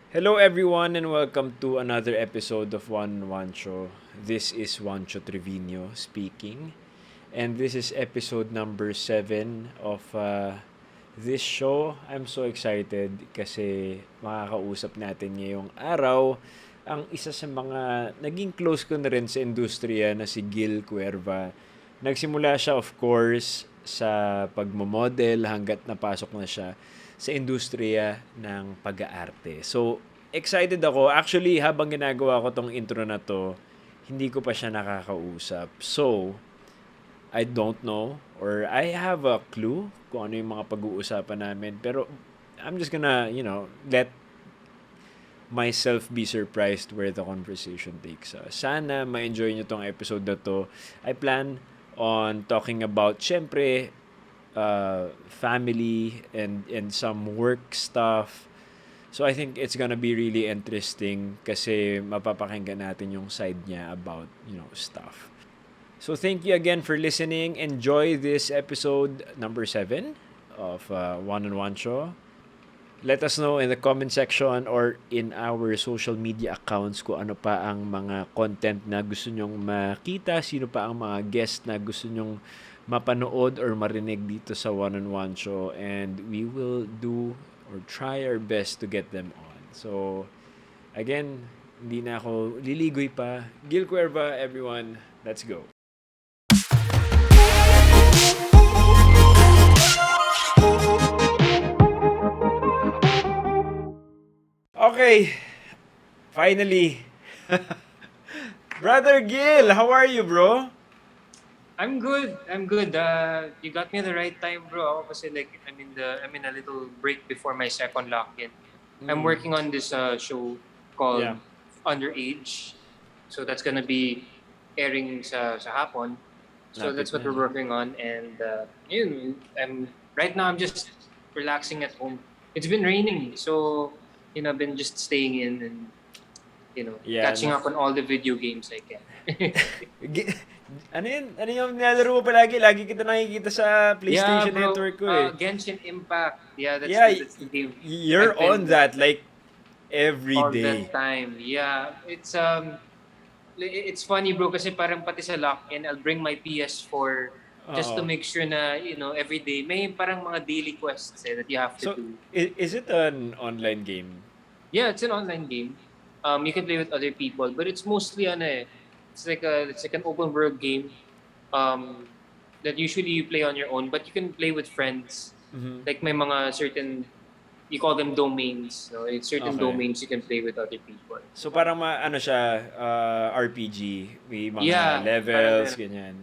Hello everyone and welcome to another episode of Juancho. This is Juancho Trevino speaking. And this is episode number 7 of this show. I'm so excited kasi makakausap natin ngayong araw ang isa sa mga naging close ko na rin sa industriya na si Gil Cuerva. Nagsimula siya of course sa pagmamodel hanggat napasok na siya sa industriya ng pag-aarte. So, excited ako. Actually, habang ginagawa ko tong intro na to, hindi ko pa siya nakakausap. So, I don't know or I have a clue kung ano yung mga pag-uusapan namin. Pero, I'm just gonna, let myself be surprised where the conversation takes us. Sana ma-enjoy nyo tong episode na to. I plan on talking about, syempre, family and some work stuff. So I think it's gonna be really interesting kasi mapapakinggan natin yung side niya about, stuff. So thank you again for listening. Enjoy this episode number 7 of One on One Show. Let us know in the comment section or in our social media accounts kung ano pa ang mga content na gusto nyong makita, sino pa ang mga guest na gusto nyong mapanood or marinig dito sa One on One Show, and we will do or try our best to get them on. So, again, hindi na ako liligoy pa. Gil Cuerva, everyone. Let's go. Okay. Finally. Brother Gil, how are you, bro? I'm good. I'm good. You got me at the right time, bro. Ako kasi like I'm in a little break before my second lock-in. I'm working on this show called Underage. So that's gonna be airing sa hapon. So that's what we're working on, and I'm just relaxing at home. It's been raining, so I've been just staying in and catching up on all the video games I can. Ano yun? Ano yung nilalaro mo palagi? Lagi kita nakikita sa PlayStation bro, Network ko eh. Genshin Impact. Yeah, that's the game. You're on that like every all day. the time. Yeah, it's funny, bro, kasi parang pati sa lock-in, I'll bring my PS4 just to make sure na, every day, may parang mga daily quests that you have to do. Is it an online game? Yeah, it's an online game. You can play with other people, but it's mostly it's like an open world game that usually you play on your own, but you can play with friends. Mm-hmm. Like may mga certain, you call them domains. No? It's certain domains you can play with other people. So parang siya, RPG, may mga levels, ganyan.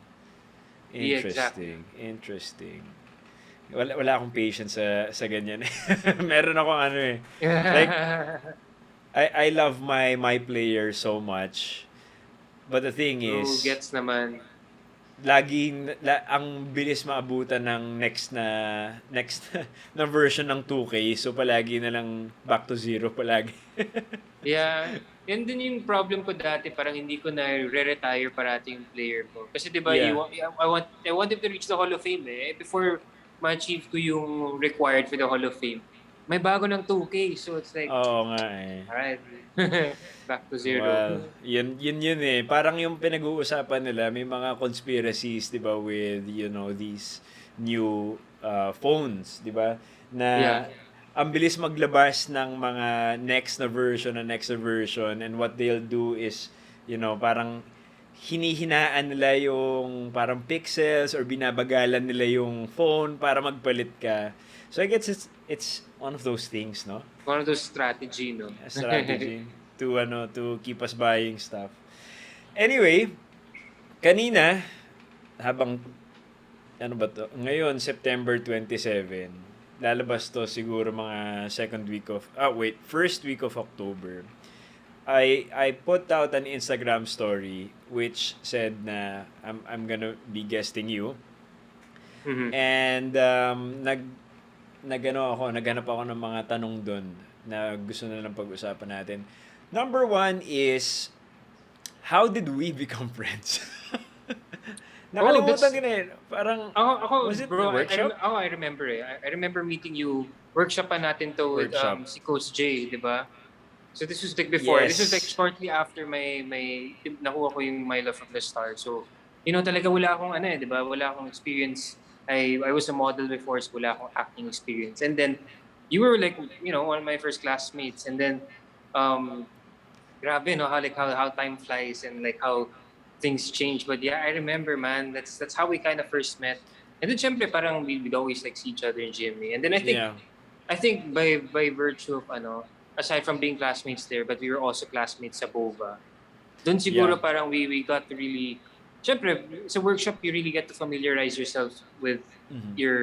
Interesting. Exactly. Interesting. Wala akong patience sa ganyan. Meron akong like I love my player so much. But the thing is, gets naman. Ang bilis maabutan ng next na version ng 2K. So palagi na lang back to zero palagi. Yeah. Yan din yung problem ko dati. Parang hindi ko na re-retire parati yung player ko. Kasi diba, I want him to reach the Hall of Fame eh. Before ma-achieve ko yung required for the Hall of Fame, may bago ng 2K. So it's like, oo nga eh. Alright. Back to zero. Well, yun eh. Parang yung pinag-uusapan nila, may mga conspiracies, di ba, with, these new phones, di ba? Na ang bilis maglabas ng mga next na version, and what they'll do is, parang hinihinaan nila yung parang pixels or binabagalan nila yung phone para magpalit ka. So I guess it's one of those things, no? One of those strategy, no? A strategy to keep us buying stuff. Anyway, kanina habang ngayon September 27, lalabas to siguro mga first week of October. I put out an Instagram story which said na I'm gonna be guesting you. Mm-hmm. And naghanap ako ng mga tanong doon na gusto na lang pag-usapan natin. Number 1 is, how did we become friends? Nakalimutan din eh. Parang, ako was it bro, the workshop? I remember eh. I remember meeting you. Workshop pa natin to with si Coach J, di ba? So this was like before. This was like Yes. shortly after nakuha ko yung My Love from the Star. So, talaga wala akong di ba? Wala akong experience. I was a model before, so wala akong acting experience. And then you were like, one of my first classmates. And then um grabe no how time flies and like how things change. But yeah, I remember, man, that's how we kind of first met. And then syempre parang we'd always like see each other in Jimmy. And then Yeah. I think by virtue of aside from being classmates there, but we were also classmates sa Bova. Doon Yeah. siguro parang we got to really, syempre, sa workshop, you really get to familiarize yourself with Mhm. your,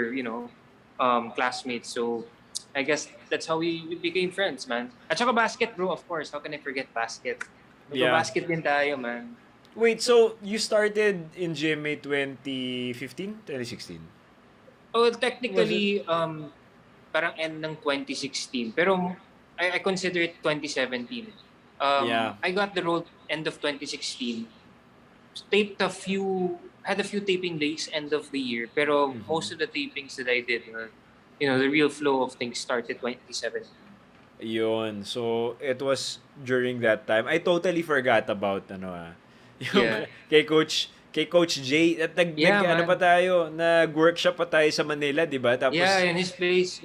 classmates. So, I guess that's how we became friends, man. At saka basket, bro, of course. How can I forget basket? Yeah. Nagpa-basket din tayo, man. Wait, so you started in GMA 2015, 2016? Oh, well, Was it? technically, parang end ng 2016. Pero I consider it 2017. Yeah. I got the role end of 2016. Taped had a few taping days end of the year. Pero Mhm. most of the tapings that I did, the real flow of things started 2017. Yun. So, it was during that time. I totally forgot about yung Yeah. kay Coach Jay at Yeah, ano pa man. tayo, nag-workshop pa tayo sa Manila, 'di ba? Yeah, Tapos in his place,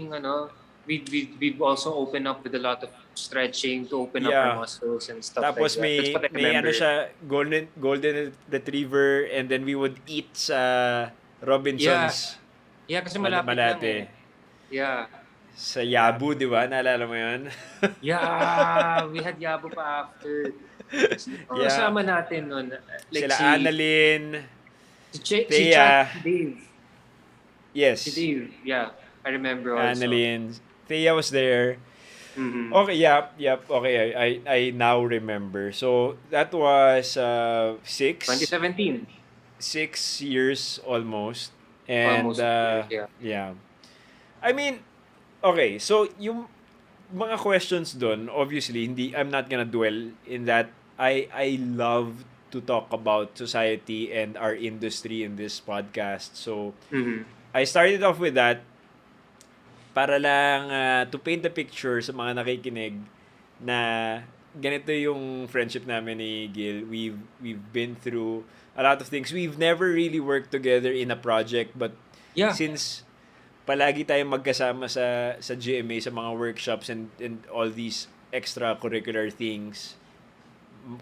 we've also opened up with a lot of stretching to open up our yeah. muscles and stuff like Tapos that. That's what I may ano remember. siya, golden retriever, and then we would eat sa Yeah. Robinsons Yeah, kasi malapit lang Malate. eh. Yeah. Sa Yabu, 'di ba? Naalala mo 'yun? Yeah, we had Yabo pa after. Sino pa Yeah. kasama natin nun? Like Sila Annalyn, si Chat, Thea. si Dave. Si Yes. Dave, yeah. I remember also. Annalyn. Thea was there. Mm-hmm. Okay, yep. Okay, I now remember. So that was 2017. 6 years almost, and Almost 6 years, yeah. yeah. I mean, okay. So yung mga questions dun, obviously, hindi, I'm not gonna dwell in that. I love to talk about society and our industry in this podcast. So Mm-hmm. I started off with that para lang to paint the picture sa mga nakikinig na ganito yung friendship namin ni Gil. We've been through a lot of things. We've never really worked together in a project, but Yeah. since palagi tayong magkasama sa GMA, sa mga workshops and all these extracurricular things,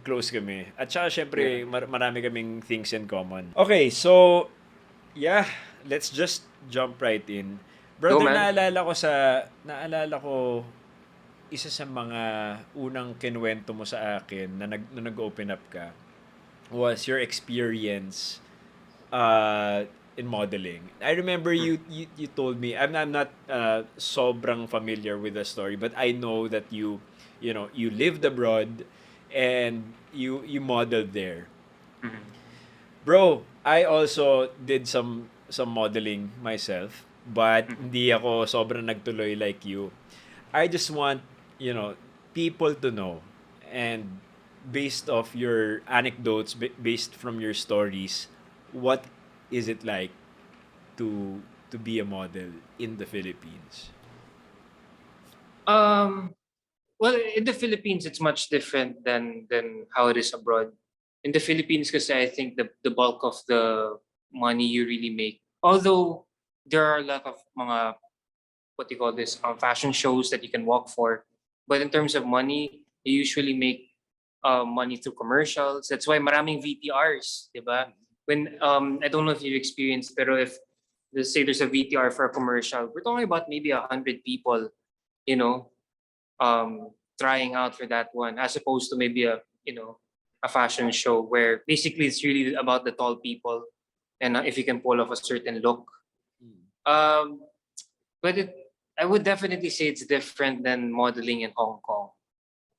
close kami. At saka Yeah. syempre marami kaming things in common. Okay, so yeah, let's just jump right in. Go, Brother, man. naalala ko isa sa mga unang kinuwento mo sa akin na nag-open up ka was your experience in modeling. I remember you told me, I'm not sobrang familiar with the story, but I know that you lived abroad and you modeled there. Mm-hmm. Bro, I also did some modeling myself, but Mm-hmm. hindi ako sobrang nagtuloy like you. I just want, people to know, and based off your anecdotes, based from your stories, what is it like to be a model in the Philippines? Um, well, in the Philippines, it's much different than how it is abroad. In the Philippines, because I think the bulk of the money you really make, although there are a lot of mga what do you call this fashion shows that you can walk for, but in terms of money, you usually make money through commercials. That's why maraming VTRs, diba? When I don't know if you've experienced, pero if let's say there's a VTR for a commercial, we're talking about maybe 100 people, you know, trying out for that one, as opposed to maybe a fashion show where basically it's really about the tall people and if you can pull off a certain look. Um, but I would definitely say it's different than modeling in Hong Kong.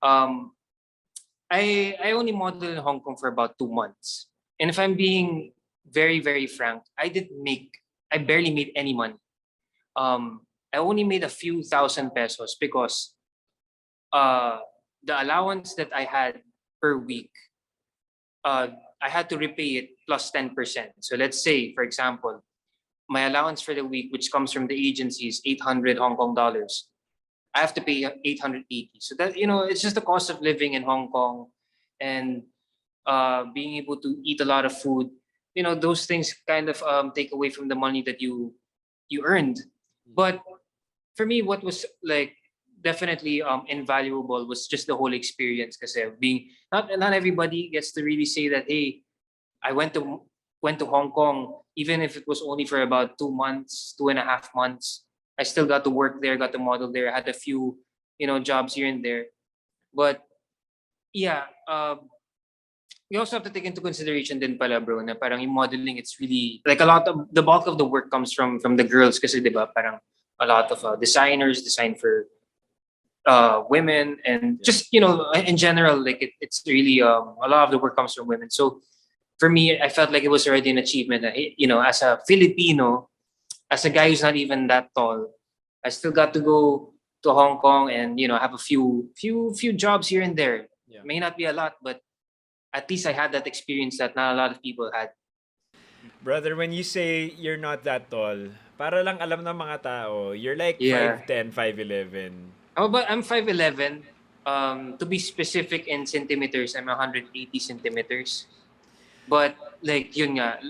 Um, I only modeled in Hong Kong for about 2 months, and if I'm being very frank, I barely made any money. I only made a few thousand pesos because uh, the allowance that I had per week, uh, I had to repay it plus 10%. So let's say, for example, my allowance for the week, which comes from the agency, is 800 Hong Kong dollars. I have to pay 880. So that, it's just the cost of living in Hong Kong, and being able to eat a lot of food. Those things kind of take away from the money that you earned. But for me, what was like definitely invaluable was just the whole experience. Because being not everybody gets to really say that, hey, I went to Hong Kong, even if it was only for about 2 months, 2.5 months. I still got to work there, got to model there, had a few, jobs here and there. But yeah, you also have to take into consideration din pala, bro, na parang yung modeling, it's really like a lot of the bulk of the work comes from the girls, kasi 'di ba, parang a lot of designers design for women, and just in general, like it's really a lot of the work comes from women. So for me, I felt like it was already an achievement that, as a Filipino, as a guy who's not even that tall, I still got to go to Hong Kong and have a few jobs here and there. Yeah. May not be a lot, but at least I had that experience that not a lot of people had. Brother, when you say you're not that tall, para lang alam ng mga tao, you're like Yeah. 5'10", 5'11". Oh, but I'm 5'11". To be specific in centimeters, I'm 180 centimeters. But like yun nga,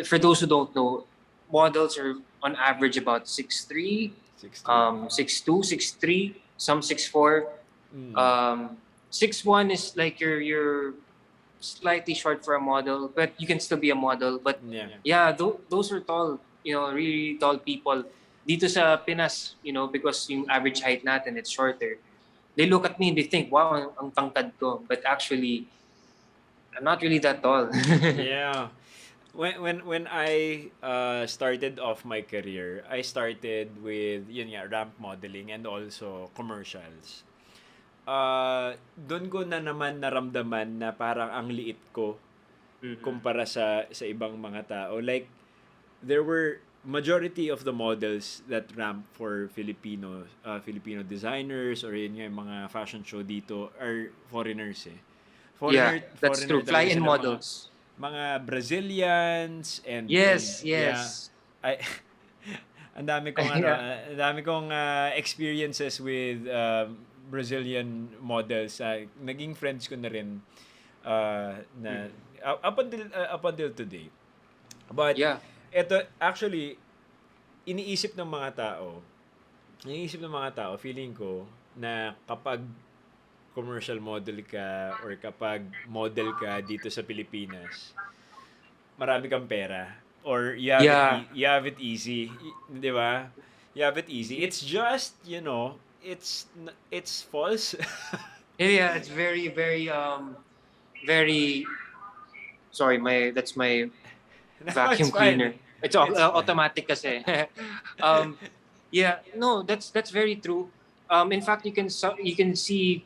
for those who don't know, models are on average about 6'3", 6'2", 6'3", some 6'4". 6'1" is like you're slightly short for a model, but you can still be a model. But yeah, those are tall, really tall people. Dito sa Pinas, because yung average height natin, it's shorter. They look at me and they think, wow, ang tangkad ko. But actually, I'm not really that tall. Yeah. When I started off my career, I started with ramp modeling and also commercials. Doon ko na naman naramdaman na parang ang liit ko kumpara sa ibang mga tao. Like there were majority of the models that ramp for Filipino designers or yung mga fashion show dito are foreigners eh. Yeah, that's true. Fly-in models. Mga Brazilians and Yes. I ang dami kong experiences with Brazilian models. Naging friends ko na rin na up until today. But ito actually iniisip ng mga tao, feeling ko na kapag commercial model ka or kapag model ka dito sa Pilipinas, marami kang pera or you have it easy, 'di ba? You have it easy. It's just, it's false. Yeah, it's very very sorry, that's my vacuum cleaner. It's automatic kasi. No, that's very true. In fact, you can see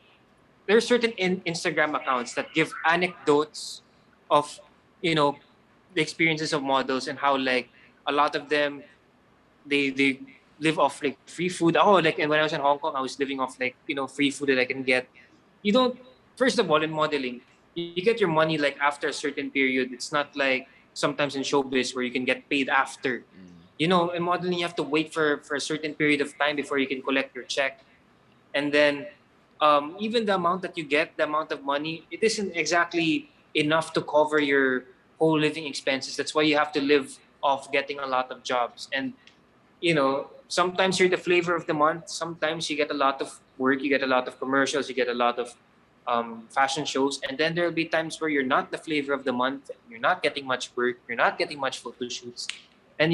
there are certain Instagram accounts that give anecdotes of the experiences of models, and how like a lot of them they live off like free food. Oh, like, and when I was in Hong Kong, I was living off like free food that I can get. You don't First of all, in modeling, you get your money like after a certain period. It's not like sometimes in showbiz where you can get paid after. In modeling, you have to wait for a certain period of time before you can collect your check. And then even the amount that you get, the amount of money, it isn't exactly enough to cover your whole living expenses. That's why you have to live off getting a lot of jobs. And sometimes you're the flavor of the month. Sometimes you get a lot of work, you get a lot of commercials, you get a lot of fashion shows. And then there'll be times where you're not the flavor of the month, you're not getting much work, you're not getting much photo shoots. And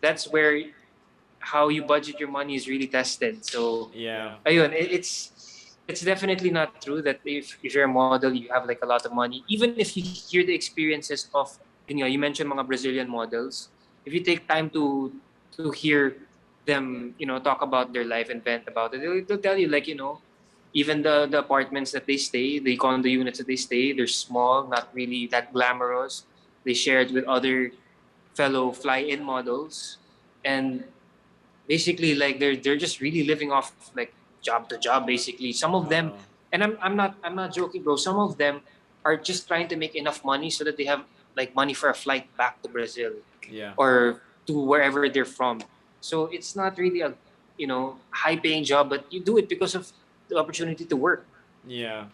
that's where how you budget your money is really tested. So ayun, it's definitely not true that if you're a model, you have like a lot of money. Even if you hear the experiences of, you mentioned mga Brazilian models, if you take time to hear them, talk about their life and vent about it, they'll tell you like, even the apartments that they stay, the condo units that they stay, they're small, not really that glamorous. They share it with other fellow fly-in models, and basically like they're just really living off like job to job basically. Some of them, and I'm not joking, bro. Some of them are just trying to make enough money so that they have like money for a flight back to Brazil or to wherever they're from. So it's not really high-paying job, but you do it because of the opportunity to work. Yeah.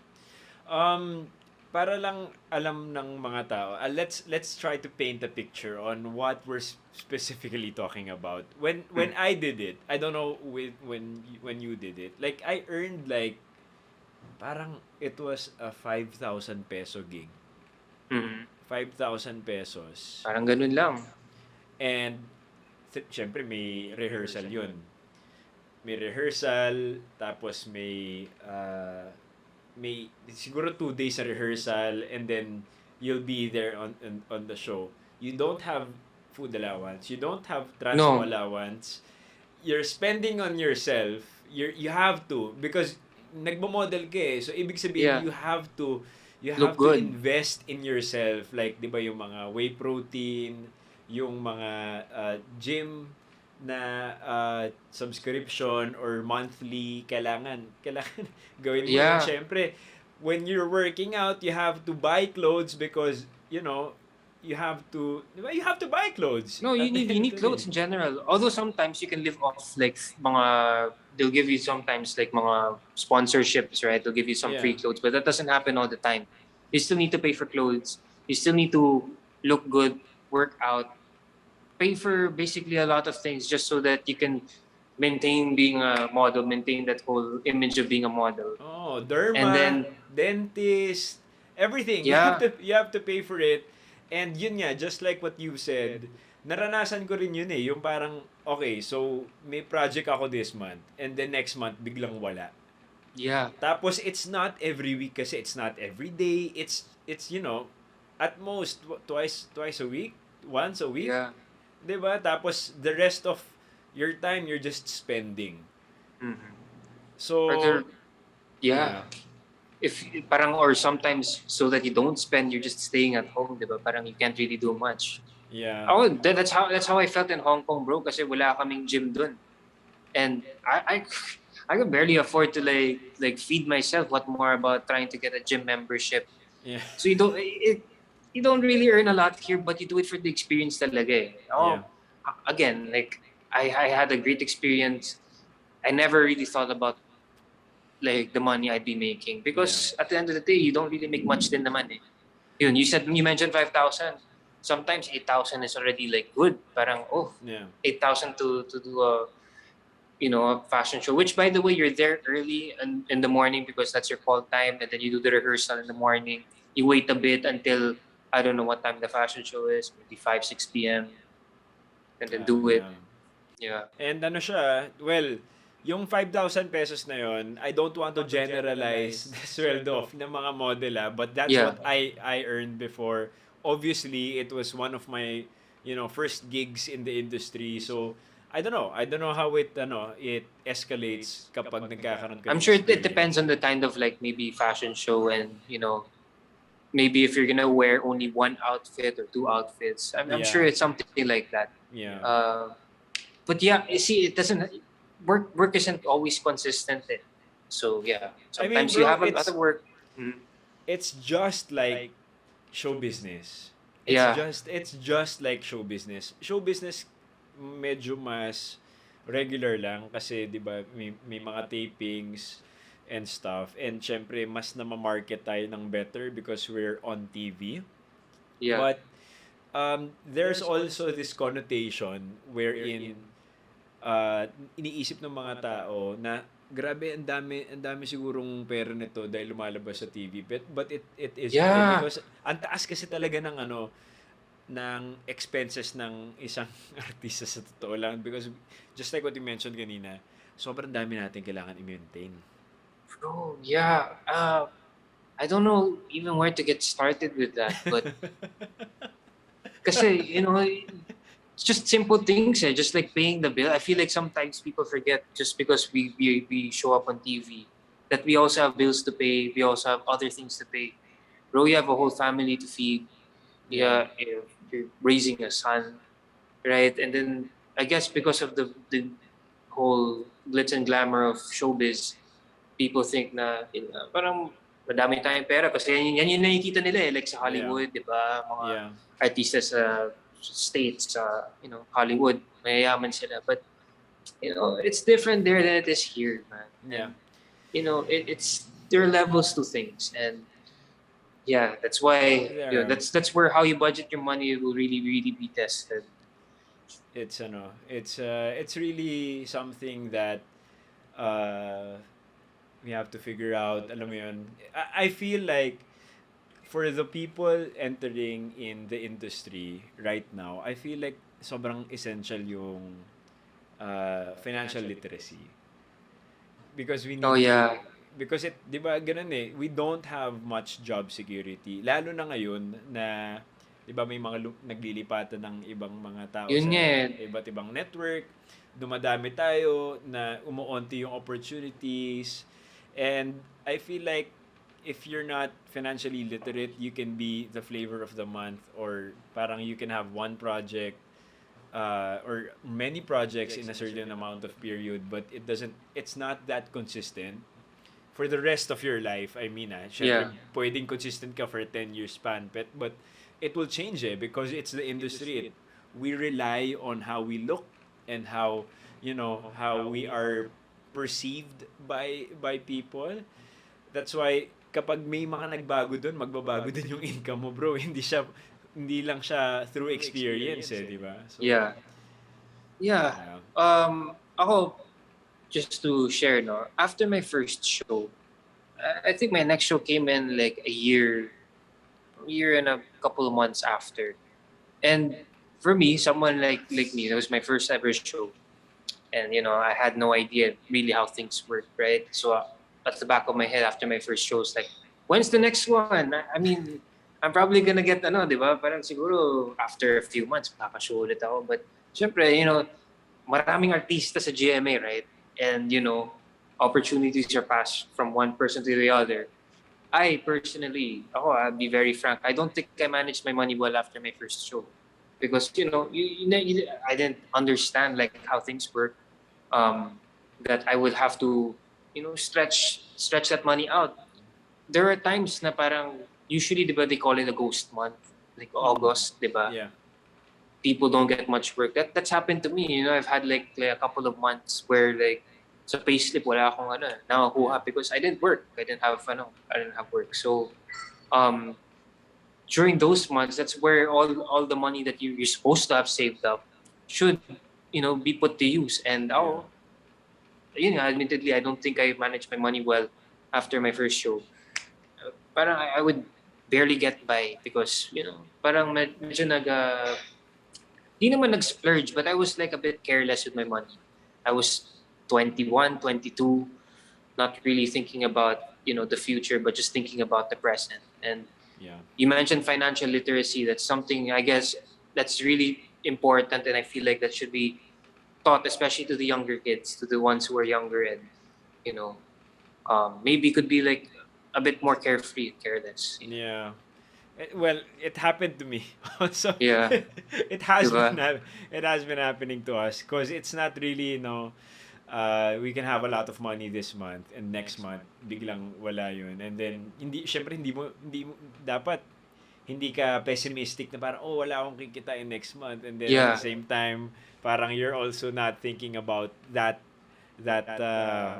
Para lang alam ng mga tao, let's try to paint a picture on what we're specifically talking about. When I did it, I don't know when you did it. Like I earned like parang it was a 5,000 peso gig. Mm-hmm. 5,000 pesos. Parang ganun lang. And syempre may rehearsal 'yun. May rehearsal, tapos may siguro 2 days sa rehearsal, and then you'll be there on the show. You don't have food allowance, you don't have transpo No. allowance. You're spending on yourself. You have to, because nagmo-model ka eh. So ibig sabihin Yeah. you have to Look good. invest in yourself, like 'di ba yung mga whey protein, yung mga gym na subscription or monthly, kailangan gawin mo yun. Yeah. Syempre, when you're working out, you have to buy clothes because, you have to, di ba? You have to buy clothes. No, you need clothes in general. Although sometimes you can live off like they'll give you sometimes like mga sponsorships, right? They'll give you some free clothes, but that doesn't happen all the time. You still need to pay for clothes. You still need to look good, work out, pay for basically a lot of things just so that you can maintain being a model, maintain that whole image of being a model. Oh, derma, And then dentist, everything. Yeah. You have to pay for it. And yun nga, just like what you said, naranasan ko rin yun eh. Yung parang, okay, so may project ako this month, and then next month, biglang wala. Yeah. Tapos, it's not every week kasi it's not every day. It's at most, twice a week? Once a week? Yeah. Diba? Tapos, the rest of your time, you're just spending. Mm-hmm. So, yeah. If parang, or sometimes so that you don't spend, you're just staying at home, diba? Parang you can't really do much. Yeah. Oh, that's how I felt in Hong Kong, bro. Kasi wala kaming gym dun, and I could barely afford to like feed myself. What more about trying to get a gym membership? Yeah. So you don't really earn a lot here, but you do it for the experience talaga eh. Oh, again, like I had a great experience. I never really thought about like the money I'd be making, because at the end of the day, you don't really make much din naman eh. You mentioned 5,000. Sometimes 8,000 is already like good. Parang 8,000 to do a fashion show. Which, by the way, you're there early in the morning because that's your call time, and then you do the rehearsal in the morning. You wait a bit until I don't know what time the fashion show is, maybe 5-6 p.m. and then do it. Yeah. And siya, well, yung 5,000 pesos na yon, I don't want to generalize the sweldo of ng mga model but that's what I earned before. Obviously, it was one of my first gigs in the industry. So I don't know how it escalates kapag nagkakaroon ka. I'm sure it depends on the kind of like maybe fashion show, and maybe if you're gonna wear only one outfit or two outfits. I'm sure it's something like that. Yeah. But yeah, you see, it doesn't work isn't always consistent. So yeah, sometimes you have a lot of work. It's just like show business. It's just like show business. Show business medyo mas regular lang kasi 'di ba may mga tapings and stuff, and syempre mas na-market tayo ng better because we're on TV. Yeah. But there's also this connotation wherein iniisip ng mga tao na grabe, ang dami sigurong pera nito dahil lumalabas sa TV, but it is because ang taas kasi talaga ng ng expenses ng isang artista sa totoo lang, because just like what you mentioned kanina, sobrang dami natin kailangan i-maintain. Bro, yeah. I don't know even where to get started with that, but kasi it's just simple things just like paying the bill. I feel like sometimes people forget, just because we show up on TV, that we also have bills to pay, we also have other things to pay. Bro, you have a whole family to feed. Yeah, you're raising a son, right? And then I guess because of the whole glitz and glamour of showbiz, people think na parang madami tayong pera kasi yan yung nakikita nila like sa Hollywood, di ba? Mga artista sa States, Hollywood, mayayaman sila. But it's different there than it is here, man. Yeah. And it's there are levels to things, and yeah, that's why There are. that's where how you budget your money will really really be tested. It's really something that uh we have to figure out, alam mo yun. I feel like for the people entering in the industry right now, I feel like sobrang essential yung financial literacy, because we Oh need to, yeah, because it 'di ba ganun eh, we don't have much job security lalo na ngayon na 'di ba may mga naglilipatan ng ibang mga tao yun nga sa eh. iba't ibang network, dumadami tayo na umuonti yung opportunities, and I feel like if you're not financially literate, you can be the flavor of the month, or parang you can have one project or many projects in a certain amount of period, but it's not that consistent for the rest of your life. I mean, syempre, Yeah. pwedeng consistent ka for a 10-year span, but it will change because it's the industry. We rely on how we look and how we are perceived by people. That's why kapag may mga nagbago doon, magbabago din yung income mo, bro. Hindi lang siya through experience di ba? So, Yeah. Yeah. yeah. Ako, just to share, no, after my first show, I think my next show came in like a year and a couple of months after. And for me, someone like me, that was my first ever show. And, I had no idea really how things work, right? So at the back of my head after my first show, it's like, when's the next one? I mean, I'm probably gonna get, di ba? Parang siguro after a few months, makaka-show ulit ako. But, syempre, maraming artista sa GMA, right? And, opportunities are passed from one person to the other. I personally, I'll be very frank, I don't think I managed my money well after my first show. Because, I didn't understand like how things work. That I would have to, stretch that money out. There are times na parang, usually, di ba, they call it a ghost month. Like August, di ba? Yeah. People don't get much work. That's happened to me. I've had like a couple of months where like sa payslip wala akong nakakuha because I didn't work. I didn't have work. So um during those months, that's where all the money that you're supposed to have saved up should be put to use. And admittedly, I don't think I managed my money well after my first show. Parang I would barely get by because parang medyo di naman nag-splurge, but I was like a bit careless with my money. I was 21, 22, not really thinking about, the future, but just thinking about the present. And Yeah. you mentioned financial literacy. That's something, I guess, that's really important, and I feel like that should be taught, especially to the younger kids, to the ones who are younger and, you know, maybe could be like a bit more carefree and careless. Yeah. Well, it happened to me. So Yeah. it has Diba? it has been happening to us, because it's not really we can have a lot of money this month, and next month biglang wala yun, and then hindi mo dapat hindi ka pessimistic na parang, oh, wala akong kikitain next month, and then at Yeah. the same time parang you're also not thinking about that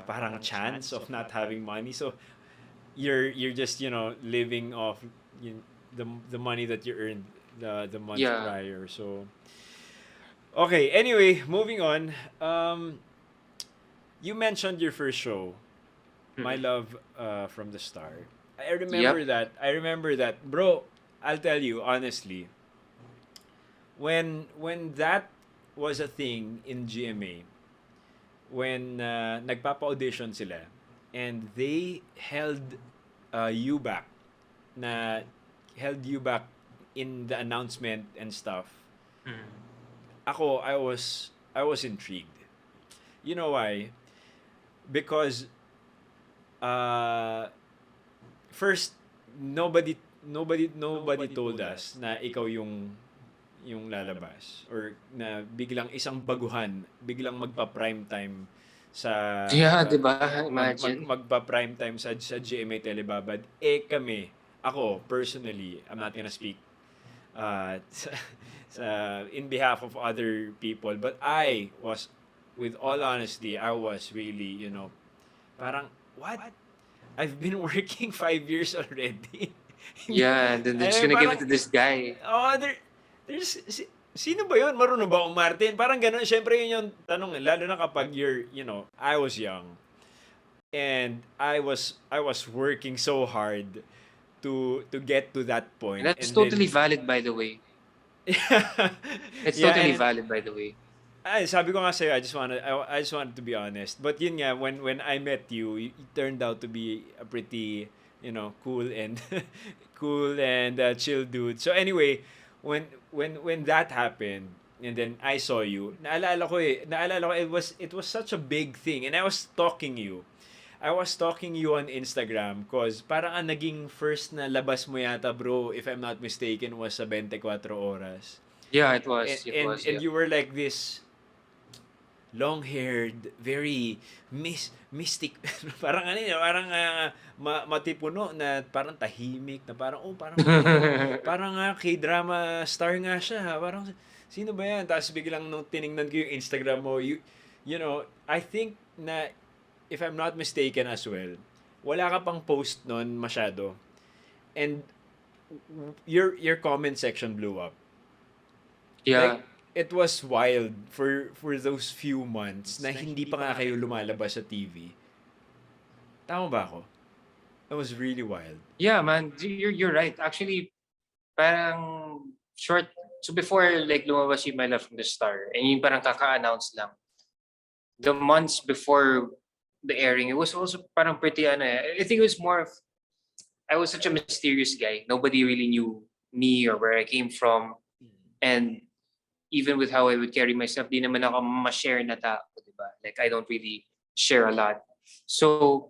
parang chance of not having money. So you're just living off the money that you earned the month Yeah. prior. So okay, anyway, moving on. You mentioned your first show, My Mhm. Love from the Start. Yep. I remember that, bro. I'll tell you honestly, when that was a thing in GMA, when nagpapa-audition sila, and they you back na held you back in the announcement and stuff. Mhm. I was intrigued. You know why? Because uh first, nobody told us na ikaw yung lalabas, or na biglang isang baguhan biglang magpa-prime time sa Yeah, diba? Imagine. magpa-prime time sa GMA Telebabad. Kami, ako personally, I'm not gonna speak sa, in behalf of other people, but I was with all honesty, I was really, parang, what? I've been working 5 years already. Yeah, and then they're just Ay, gonna give it parang, to this guy. oh, sino ba yun? Marunong ba umarte? Parang ganun. Siyempre yun yung tanong. Lalo na kapag I was young. And I was working so hard to get to that And point. that's And totally then, valid, by the way. It's yeah, totally and valid, by the way. ay, sabi ko nga sa'yo, I just wanted to be honest. But yun nga, when I met you, you turned out to be a pretty, cool and cool and chill dude. So anyway, when that happened, and then I saw you, naalala ko it was such a big thing, and I was stalking you on Instagram cause parang ang naging first na labas mo yata, bro, if I'm not mistaken, was sa 24 Oras. Yeah, it And was. It and, was. and Yeah. you were like this long-haired, very mystic, parang ano yun, parang matipuno na parang tahimik na parang parang K-drama star nga siya. Parang sino ba yan? Tapos biglang nung tiningnan ko yung Instagram mo, I think na if I'm not mistaken as well, wala ka pang post nun masyado. And your comment section blew up. Yeah. Like, it was wild for those few months na hindi pa nga kayo lumalabas sa TV. Tama ba ako? That was really wild. Yeah, man. You're right. Actually, parang short. So before like lumabas yung My Love from the Star, and yung parang kaka-announce lang. The months before the airing, it was also parang pretty ano eh. I think it was more of, I was such a mysterious guy. Nobody really knew me or where I came from. And even with how I would carry myself, di naman ako ma-share na tao, di ba? Like, I don't really share a lot. So,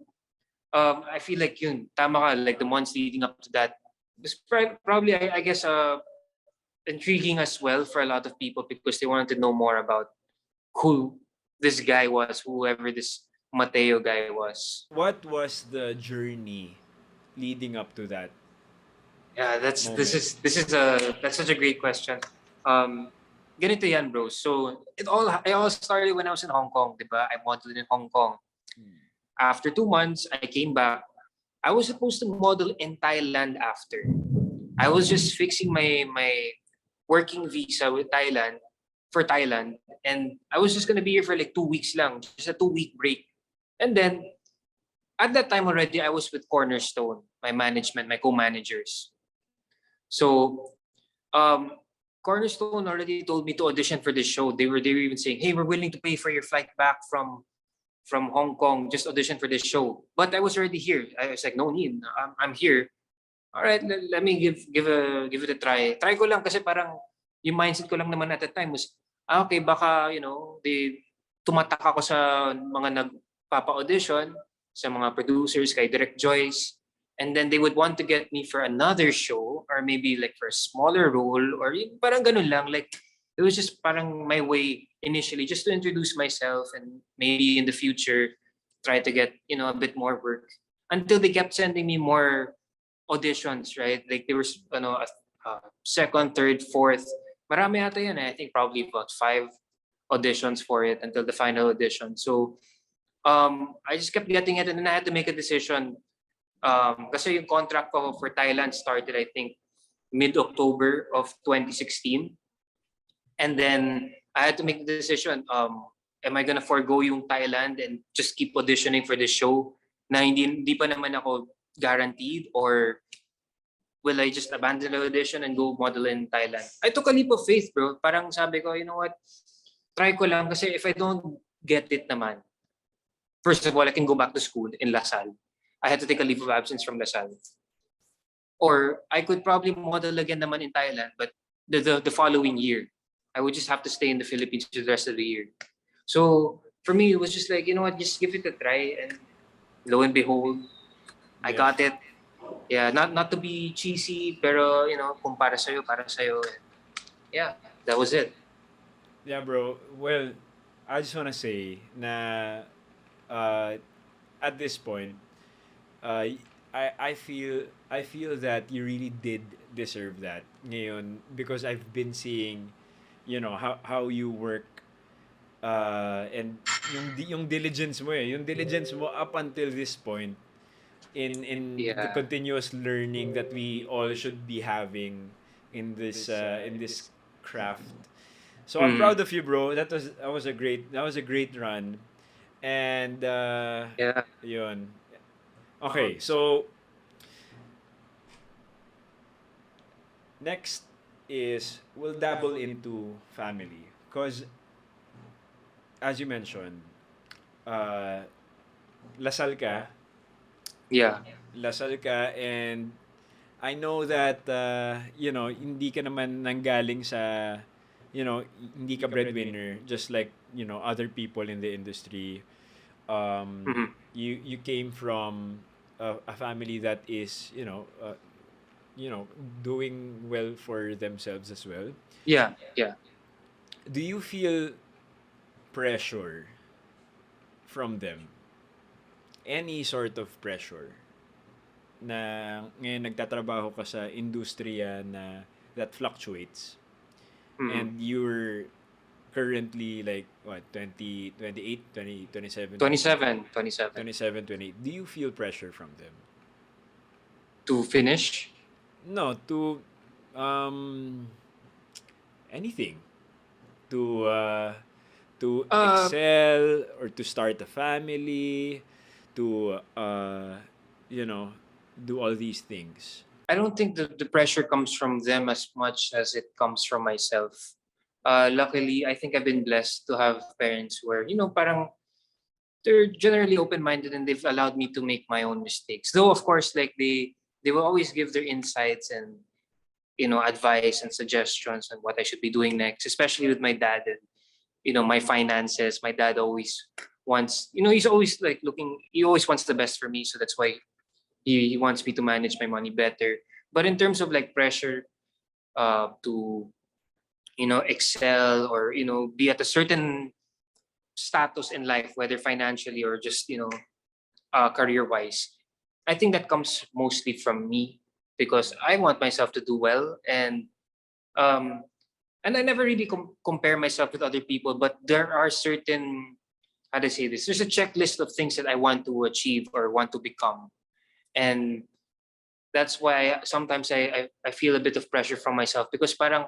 I feel like yun, tama ka, like the months leading up to that, was probably, I guess, intriguing as well for a lot of people because they wanted to know more about who this guy was, whoever this Matteo guy was. What was the journey leading up to that? Yeah, that's such a great question. Ganito yan, bro. So it all started when I was in Hong Kong, diba? I modeled in Hong Kong. After 2 months, I came back. I was supposed to model in Thailand after. I was just fixing my working visa with Thailand for Thailand, and I was just gonna be here for like 2 weeks lang, just a 2 week break. And then at that time already, I was with Cornerstone, my management, my co-managers. So Cornerstone already told me to audition for this show. They were even saying, "Hey, we're willing to pay for your flight back from Hong Kong. Just audition for this show." But I was already here. I was like, "No need. I'm here. All right, let me give it a try." Try ko lang kasi parang yung mindset ko lang naman at the time was, okay, baka tumatak ako sa mga nagpapa-audition, sa mga producers, kay Direct Joyce. And then they would want to get me for another show or maybe like for a smaller role or parang ganun lang. Like, it was just parang my way initially just to introduce myself and maybe in the future try to get, a bit more work. Until they kept sending me more auditions, right? Like there was, second, third, fourth. Marami ata yun eh. I think probably about 5 auditions for it until the final audition. So, I just kept getting it and then I had to make a decision. Kasi yung contract ko for Thailand started, I think, mid-October of 2016. And then I had to make the decision, am I gonna forgo yung Thailand and just keep auditioning for the show na hindi pa naman ako guaranteed, or will I just abandon the audition and go model in Thailand? I took a leap of faith, bro. Parang sabi ko, you know what? Try ko lang kasi if I don't get it naman, first of all, I can go back to school in LaSalle. I had to take a leave of absence from LaSalle. Or I could probably model again naman in Thailand, but the following year, I would just have to stay in the Philippines for the rest of the year. So for me, it was just like, you know what, just give it a try. And lo and behold, I got it. Yeah, not to be cheesy, pero, kung para sa'yo, para sa'yo. Yeah, that was it. Yeah, bro. Well, I just wanna say na at this point, I feel that you really did deserve that ngayon because I've been seeing, how you work And yung diligence mo yung diligence mo up until this point in the Yeah. continuous learning that we all should be having in this craft. So I'm Mm. proud of you, bro. That was a great run. And Yeah. yun. Okay, so next is we'll dabble into family because as you mentioned, uh, lasal ka, Yeah. lasal ka, and I know that hindi ka naman nanggaling sa hindi ka breadwinner just like, other people in the industry. Mm-hmm. You came from a family that is, doing well for themselves as well. Yeah. Yeah. Do you feel pressure from them? Any sort of pressure na ngayon nagtatrabaho ka sa industriya na that fluctuates Mm-hmm. and you're currently like what 20 28 20 27 27. 27. 27 28. Do you feel pressure from them? To finish. No, to um anything, to Uh, excel or to start a family, to you know do all these things. I don't think the pressure comes from them as much as it comes from myself. Luckily, I think I've been blessed to have parents who are, parang they're generally open-minded and they've allowed me to make my own mistakes. Though, of course, like they will always give their insights and advice and suggestions on what I should be doing next, especially with my dad and my finances. My dad always wants, he's always like he always wants the best for me, so that's why he wants me to manage my money better. But in terms of like pressure to excel or be at a certain status in life, whether financially or just career wise, I think that comes mostly from me because I want myself to do well, um and I never really compare myself with other people, but there are certain, how to say this, there's a checklist of things that I want to achieve or want to become. And that's why sometimes I feel a bit of pressure from myself because parang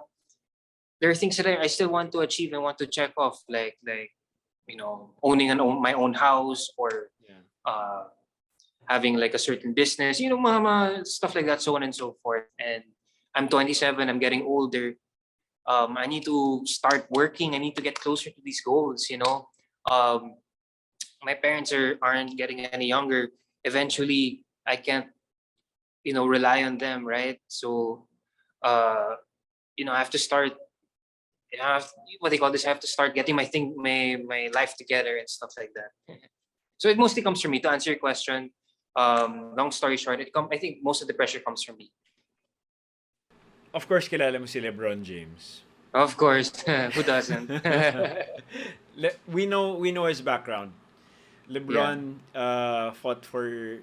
there are things that I still want to achieve and want to check off, like owning my own house or Yeah. uh, having like a certain business, stuff like that, so on and so forth. And I'm 27, I'm getting older. I need to start working. I need to get closer to these goals. Um, my parents aren't getting any younger. Eventually, I can't rely on them, right? So, uh, I have to start. I have, what they call this. I have to start getting my life together and stuff like that. So it mostly comes from me. To answer your question, long story short, I think most of the pressure comes from me. Of course, kilala mo si LeBron James. Of course, who doesn't? We know his background. Yeah. LeBron fought for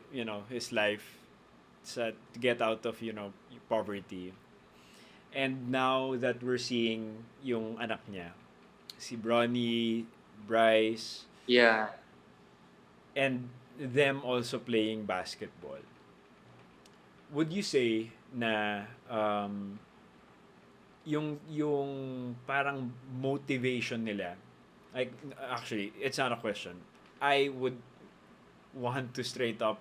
his life to get out of poverty. And now that we're seeing yung anak niya, si Bronny, Bryce, Yeah. and them also playing basketball, would you say na yung parang motivation nila, like actually it's not a question, I would want to straight up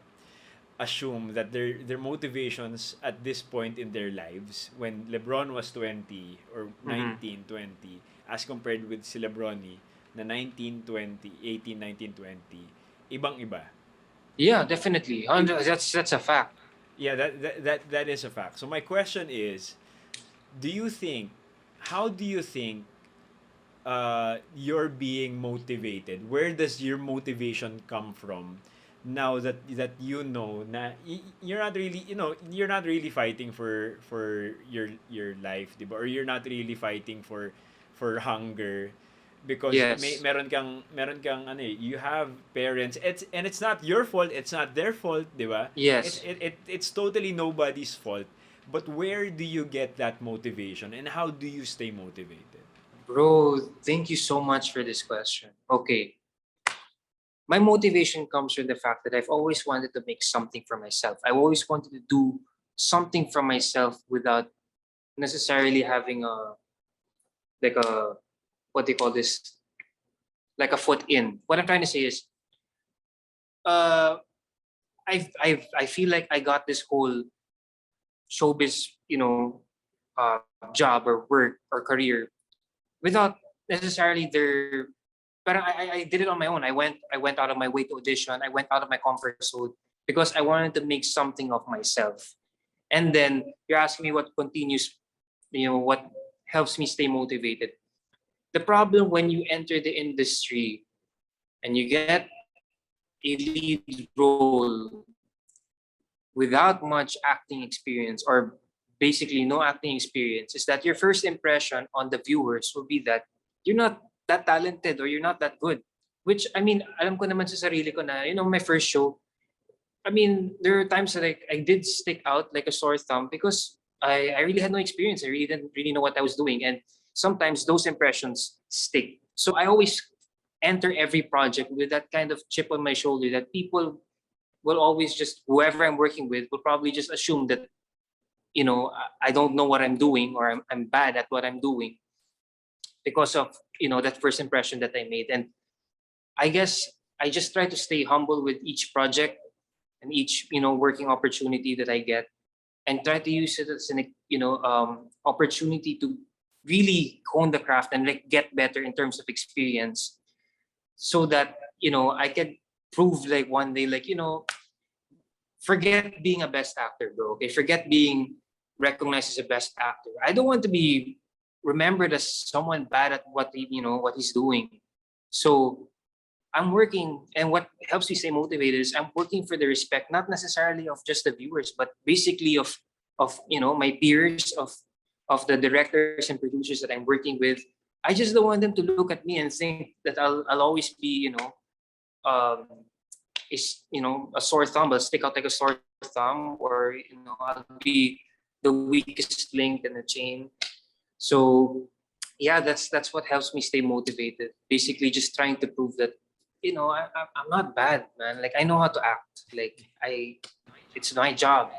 assume that their motivations at this point in their lives when LeBron was 20 or Mm-hmm. 19 20 as compared with si LeBronny na 19 20 18 19 20 ibang-iba. Yeah, definitely. That's a fact. Yeah, that is a fact. So my question is, do you think how do you think you're being motivated? Where does your motivation come from now that na you're not really fighting for your life, diba? Or you're not really fighting for hunger because Yes. meron kang ano you have parents, it's not your fault, it's not their fault, diba? Yes. It's totally nobody's fault. But where do you get that motivation and how do you stay motivated? Bro, thank you so much for this question. Okay. My motivation comes from the fact that I've always wanted to make something for myself. I always wanted to do something for myself without necessarily having a what do you call this? Like a foot in. What I'm trying to say is uh I feel like I got this whole showbiz, job or work or career without necessarily their. But I did it on my own. I went out of my way to audition. I went out of my comfort zone because I wanted to make something of myself. And then you're asking me what continues, what helps me stay motivated. The problem when you enter the industry and you get a lead role without much acting experience or basically no acting experience is that your first impression on the viewers will be that you're not that talented or you're not that good. Which, I mean, alam ko naman sa sarili ko na, my first show, I mean, there are times that I did stick out like a sore thumb because I really had no experience. I really didn't really know what I was doing. And sometimes those impressions stick. So I always enter every project with that kind of chip on my shoulder that people will always just, whoever I'm working with will probably just assume that, I don't know what I'm doing or I'm bad at what I'm doing because of, that first impression that I made. And I guess I just try to stay humble with each project and each, working opportunity that I get and try to use it as an, opportunity to really hone the craft and like get better in terms of experience so that, I can prove like one day, like, forget being a best actor, bro. Okay, forget being recognized as a best actor. I don't want to be remembered as someone bad at what he's doing. So I'm working, and what helps me stay motivated is I'm working for the respect, not necessarily of just the viewers, but basically of my peers, of the directors and producers that I'm working with. I just don't want them to look at me and think that I'll always be um, a sore thumb. I'll stick out like a sore thumb, or I'll be the weakest link in the chain. So yeah, that's what helps me stay motivated. Basically, just trying to prove that I'm not bad, man. Like I know how to act. Like it's my job,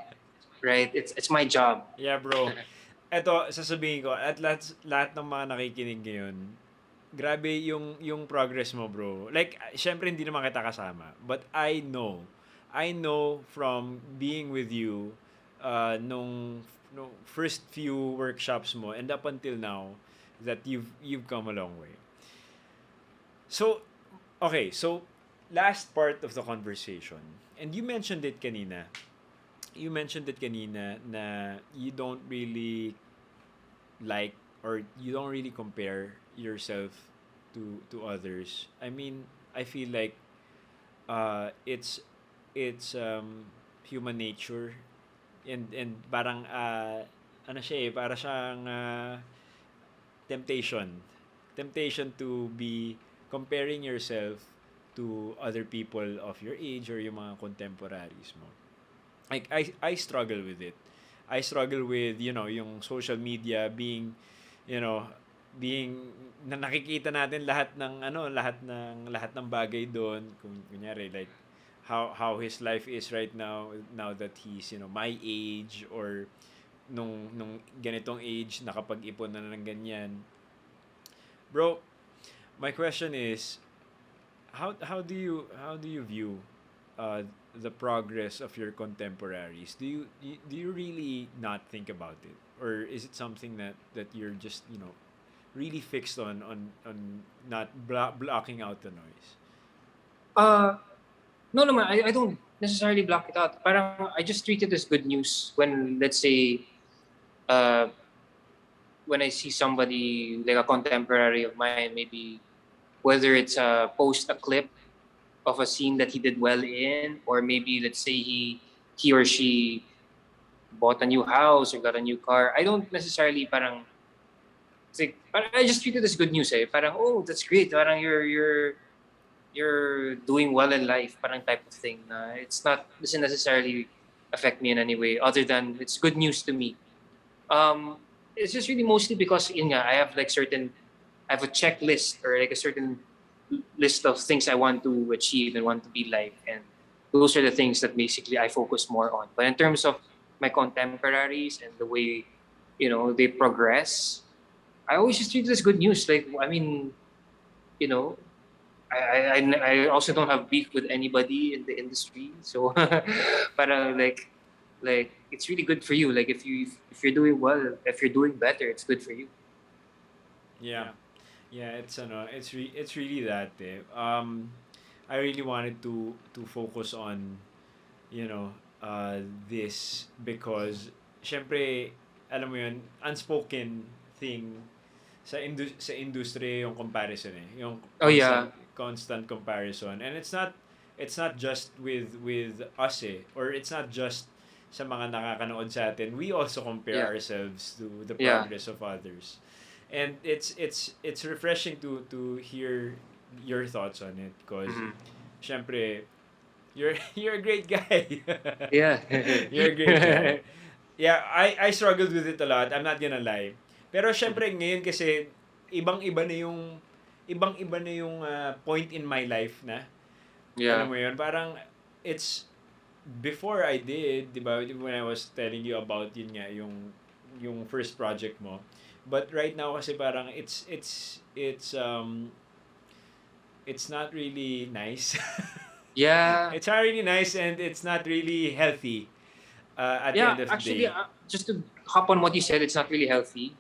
right? It's my job. Yeah, bro. Eto, sasabihin ko, at lahat ng mga nakikinig ngayon, grabe yung progress mo, bro. Like, syempre hindi naman kita kasama. But I know from being with you nung first few workshops mo and up until now that you've come a long way. So, okay, so last part of the conversation. And you mentioned it kanina na you don't really like or you don't really compare yourself to others. I mean, I feel like it's human nature and parang ano siya eh, para siyang temptation. Temptation to be comparing yourself to other people of your age or yung mga contemporaries mo. Like I struggle with it. I struggle with, yung social media being, you know, being na nakikita natin lahat ng bagay doon kung kunyari like how his life is right now that he's, my age or nung ganitong age nakapag-ipon na ng ganyan. Bro, my question is how do you view uh, the progress of your contemporaries? Do you really not think about it, or is it something that you're just really fixed on not blocking out the noise? Uh, no, naman. I don't necessarily block it out. Parang I just treat it as good news when, let's say, uh, when I see somebody like a contemporary of mine, maybe whether it's post a clip of a scene that he did well in, or maybe let's say he or she bought a new house or got a new car. I don't necessarily parang I just treat it as good news. Parang, oh, that's great. Parang you're doing well in life. Parang type of thing. It's not doesn't necessarily affect me in any way other than it's good news to me. Um, it's just really mostly because I have like certain I have a checklist or like a certain list of things I want to achieve and want to be like, and those are the things that basically I focus more on. But in terms of my contemporaries and the way, they progress, I always just treat it as good news. Like, I mean, you know, I also don't have beef with anybody in the industry. So, but like it's really good for you. Like if you're doing well, if you're doing better, it's good for you. Yeah. Yeah, it's really that eh. I really wanted to focus on, you know, this because syempre alam mo yun, unspoken thing sa industry yung comparison eh, yung Oh yeah, constant comparison. And it's not just with us eh, or it's not just sa mga nakakanood sa atin. We also compare yeah, ourselves to the yeah. progress of others. And it's refreshing to hear your thoughts on it because Hmm. syempre you're a great guy. Yeah. You're a great guy. Yeah, I struggled with it a lot. I'm not gonna lie. Pero syempre ngayon kasi ibang-iba na yung point in my life na alam Yeah. mo yun, parang it's before I did, 'di ba, when I was telling you about yun nga yung first project mo. But right now kasi parang it's not really nice. Yeah. It's not really nice and it's not really healthy at the Yeah, end of the actually, day. just to hop on what you said, it's not really healthy.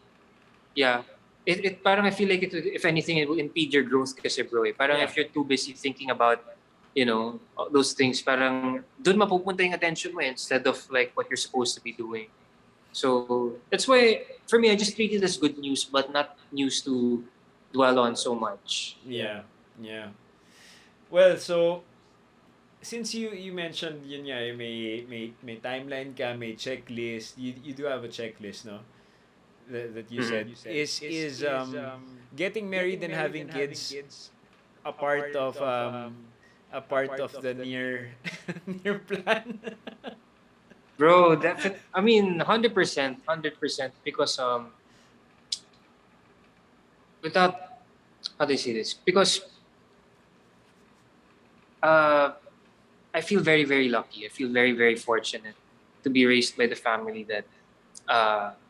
Yeah. It parang I feel like if anything, it will impede your growth kasi bro. Parang Yeah. if you're too busy thinking about, those things, parang doon mapupunta yung attention mo instead of like what you're supposed to be doing. So that's why, for me, I just treat it as good news, but not news to dwell on so much. Yeah. Yeah. Well, so since you mentioned yun nga, may timeline ka, may checklist. You do have a checklist, no? That you Mhm. said is getting married and having kids a part of the near near plan. Bro, I mean, 100%, 100%, because without, how do I say this? Because uh, I feel very, very lucky. I feel very, very fortunate to be raised by the family that,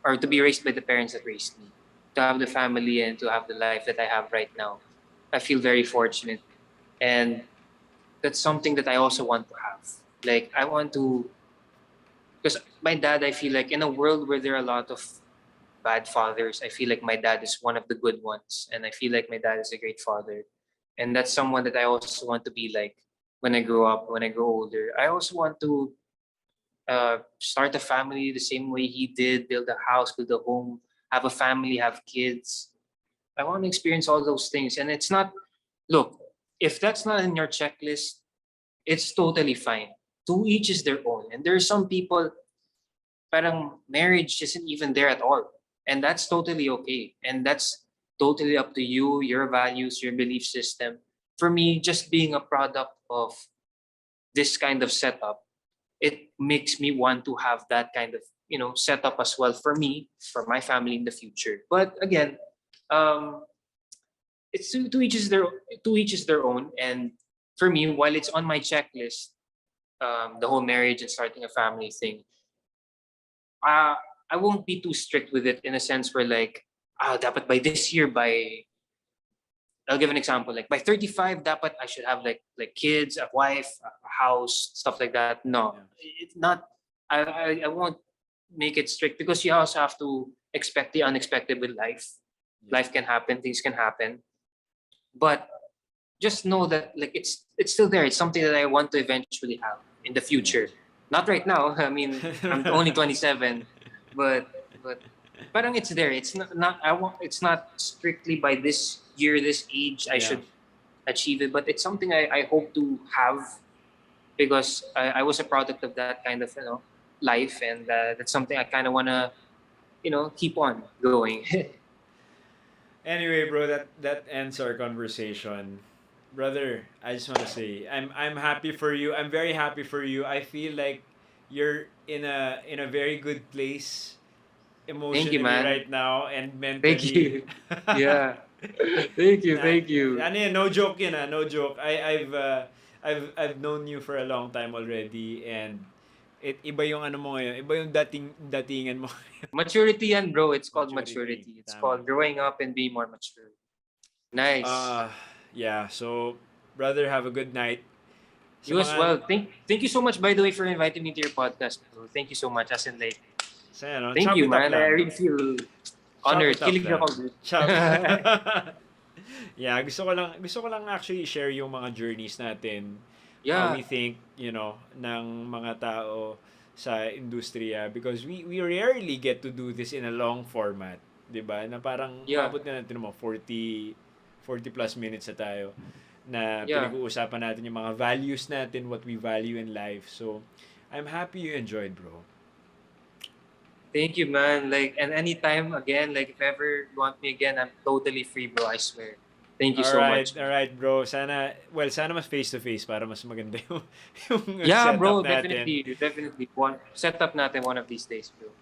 or to be raised by the parents that raised me. To have the family and to have the life that I have right now. I feel very fortunate. And that's something that I also want to have. Like, I want to, because my dad, I feel like in a world where there are a lot of bad fathers, I feel like my dad is one of the good ones. And I feel like my dad is a great father. And that's someone that I also want to be like when I grow up, when I grow older. I also want to start a family the same way he did, build a house, build a home, have a family, have kids. I want to experience all those things. And it's not, look, if that's not in your checklist, it's totally fine. To each is their own. And there are some people, parang marriage isn't even there at all. And that's totally okay. And that's totally up to you, your values, your belief system. For me, just being a product of this kind of setup, it makes me want to have that kind of, setup as well for me, for my family in the future. But again, um, it's to each is their own. And for me, while it's on my checklist, the whole marriage and starting a family thing, uh, I won't be too strict with it in a sense where like, dapat by this year, I'll give an example, like by 35, dapat I should have like kids, a wife, a house, stuff like that. No, Yeah. it's not. I won't make it strict because you also have to expect the unexpected with life. Yeah. Life can happen, things can happen, but just know that like it's still there. It's something that I want to eventually have in the future. Not right now. I mean, I'm only 27, but parang it's there. It's not I want. It's not strictly by this year, this age I Yeah. should achieve it, but it's something I hope to have because I was a product of that kind of life, and that's something I kind of wanna keep on going. Anyway, bro, that ends our conversation. Brother, I just want to say I'm happy for you. I'm very happy for you. I feel like you're in a very good place Thank you, emotionally man. right now and Thank mentally. you. Yeah. Thank you, Na, thank you. ano yan, no joke yun no joke. I've known you for a long time already, and iba yung ano mo ngayon, iba yung datingan mo. Maturity yan, bro. It's called Maturity, maturity. It's tama. called growing up and being more mature. Nice. Yeah, so brother, have a good night. Sa You as mga well. Thank you so much, by the way, for inviting me to your podcast, bro. Thank you so much. As in, like, sa ano, thank chop you, it up man. I lang. really feel Chop honored. it up Kilig lang. ako, bro. Chop. Yeah, gusto ko lang actually share yung mga journeys natin. How Yeah, we think, ng mga tao sa industriya, because we rarely get to do this in a long format, 'di ba? Na parang yeah, umabot na natin mo 40 plus minutes na tayo na yeah. pinag-uusapan natin yung mga values natin, what we value in life. So, I'm happy you enjoyed, bro. Thank you, man. Like, and anytime again, like, if ever you want me again, I'm totally free, bro. I swear. Thank you so much. All right, bro. Sana mas face to face para mas maganda yung Yeah, setup bro. natin. Definitely. One set up natin one of these days, bro.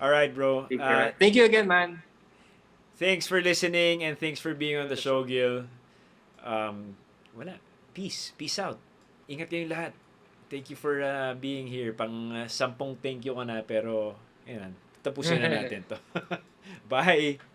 All right, bro. Take care, man. Thank you again, man. Thanks for listening and thanks for being on the show, Gil. Wala. Peace out. Ingat kayong lahat. Thank you for being here. Pang 10 thank you ka na, pero ayan, tapusin na natin to. Bye.